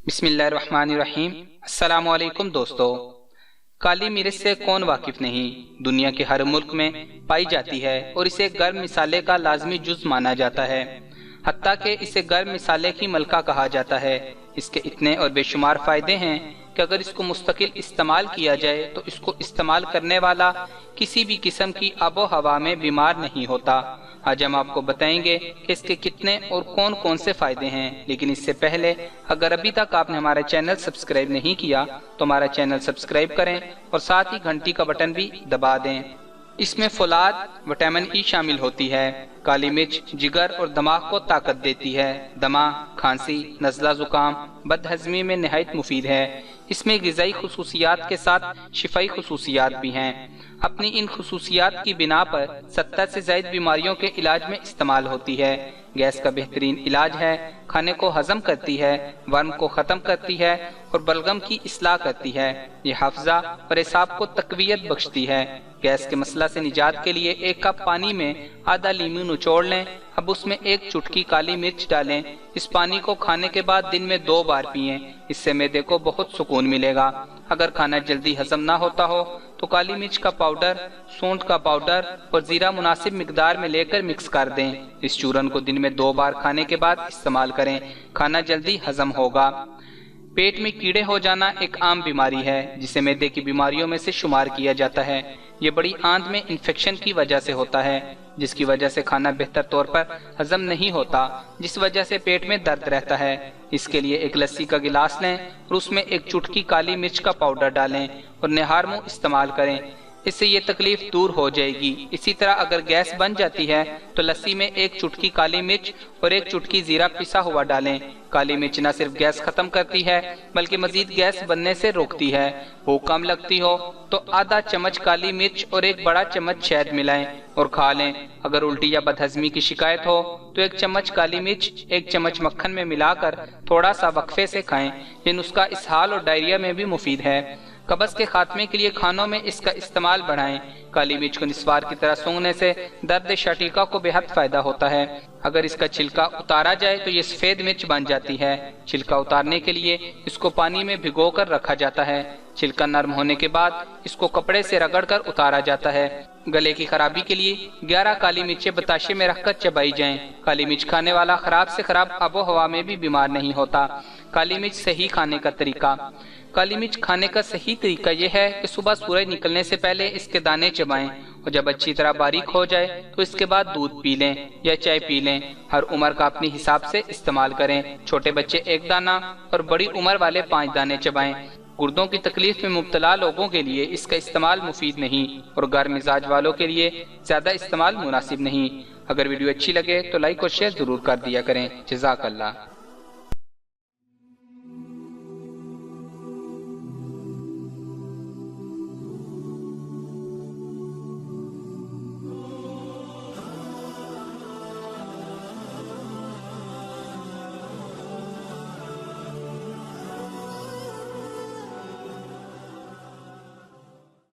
بسم اللہ الرحمن الرحیم۔ السلام علیکم دوستو۔ کالی مرچ سے کون واقف نہیں، دنیا کے ہر ملک میں پائی جاتی ہے اور اسے گرم مسالے کا لازمی جز مانا جاتا ہے، حتیٰ کہ اسے گرم مسالے کی ملکہ کہا جاتا ہے۔ اس کے اتنے اور بے شمار فائدے ہیں کہ اگر اس کو مستقل استعمال کیا جائے تو اس کو استعمال کرنے والا کسی بھی قسم کی آب و ہوا میں بیمار نہیں ہوتا۔ آج ہم آپ کو بتائیں گے کہ اس کے کتنے اور کون کون سے فائدے ہیں، لیکن اس سے پہلے اگر ابھی تک آپ نے ہمارا چینل سبسکرائب نہیں کیا تو ہمارا چینل سبسکرائب کریں اور ساتھ ہی گھنٹی کا بٹن بھی دبا دیں۔ اس میں فولاد، وٹامن ای شامل ہوتی ہے۔ کالی مرچ جگر اور دماغ کو طاقت دیتی ہے۔ دمہ، کھانسی، نزلہ زکام، بد ہضمی میں نہایت مفید ہے۔ اس میں غذائی خصوصیات کے ساتھ شفائی خصوصیات بھی ہیں۔ اپنی ان خصوصیات کی بنا پر 70 سے زائد بیماریوں کے علاج میں استعمال ہوتی ہے۔ گیس کا بہترین علاج ہے، کھانے کو ہضم کرتی ہے، ورم کو ختم کرتی ہے اور بلغم کی اصلاح کرتی ہے۔ یہ حافظہ اور اعصاب کو تقویت بخشتی ہے۔ گیس کے مسئلہ سے نجات کے لیے 1 کپ پانی میں آدھا لیموں نچوڑ لیں، اب اس میں 1 چٹکی کالی مرچ ڈالیں۔ اس پانی کو کھانے کے بعد دن میں 2 بار پئیں، اس سے معدے کو بہت سکون ملے گا۔ اگر کھانا جلدی ہضم نہ ہوتا ہو تو کالی مرچ کا پاؤڈر، سونٹ کا پاؤڈر اور زیرہ مناسب مقدار میں لے کر مکس کر دیں۔ اس چورن کو دن میں 2 بار کھانے کے بعد استعمال کریں، کھانا جلدی ہضم ہوگا۔ پیٹ میں کیڑے ہو جانا ایک عام بیماری ہے جسے معدے کی بیماریوں میں سے شمار کیا جاتا ہے۔ یہ بڑی آنت میں انفیکشن کی وجہ سے ہوتا ہے، جس کی وجہ سے کھانا بہتر طور پر ہضم نہیں ہوتا، جس وجہ سے پیٹ میں درد رہتا ہے۔ اس کے لیے 1 لسی کا گلاس لیں اور اس میں 1 چٹکی کالی مرچ کا پاؤڈر ڈالیں اور نہار منہ استعمال کریں، اس سے یہ تکلیف دور ہو جائے گی۔ اسی طرح اگر گیس بن جاتی ہے تو لسی میں 1 چٹکی کالی مرچ اور 1 چٹکی زیرہ پسا ہوا ڈالیں۔ کالی مرچ نہ صرف گیس ختم کرتی ہے بلکہ مزید گیس بننے سے روکتی ہے۔ بھوک کم لگتی ہو تو آدھا چمچ کالی مرچ اور 1 بڑا چمچ شہد ملائیں اور کھا لیں۔ اگر الٹی یا بدہضمی کی شکایت ہو تو 1 چمچ کالی مرچ 1 چمچ مکھن میں ملا کر تھوڑا سا وقفے سے کھائیں۔ یہ نسخہ اسہال اور ڈائریا میں بھی مفید ہے۔ قبض کے خاتمے کے لیے کھانوں میں اس کا استعمال بڑھائیں۔ کالی مرچ کو نسوار کی طرح سونگھنے سے درد شٹیکا کو بے حد فائدہ ہوتا ہے۔ اگر اس کا چھلکا اتارا جائے تو یہ سفید مرچ بن جاتی ہے۔ چھلکا اتارنے کے لیے اس کو پانی میں بھگو کر رکھا جاتا ہے۔ چھلکا نرم ہونے کے بعد اس کو کپڑے سے رگڑ کر اتارا جاتا ہے۔ گلے کی خرابی کے لیے 11 کالی مرچیں بتاشے میں رکھ کر چبائی جائیں۔ کالی مرچ کھانے والا خراب سے خراب آب و ہوا میں بھی بیمار نہیں ہوتا۔ کالی مرچ صحیح کھانے کا طریقہ۔ کالی مرچ کھانے کا صحیح طریقہ یہ ہے کہ صبح سورج نکلنے سے پہلے اس کے دانے چبائیں اور جب اچھی طرح باریک ہو جائے تو اس کے بعد دودھ پی لیں یا چائے پی لیں۔ ہر عمر کا اپنی حساب سے استعمال کریں۔ چھوٹے بچے 1 دانہ اور بڑی عمر والے 5 دانے چبائیں۔ گردوں کی تکلیف میں مبتلا لوگوں کے لیے اس کا استعمال مفید نہیں اور گرم مزاج والوں کے لیے زیادہ استعمال مناسب نہیں۔ اگر ویڈیو اچھی لگے تو لائک اور شیئر ضرور کر دیا کریں۔ جزاک اللہ۔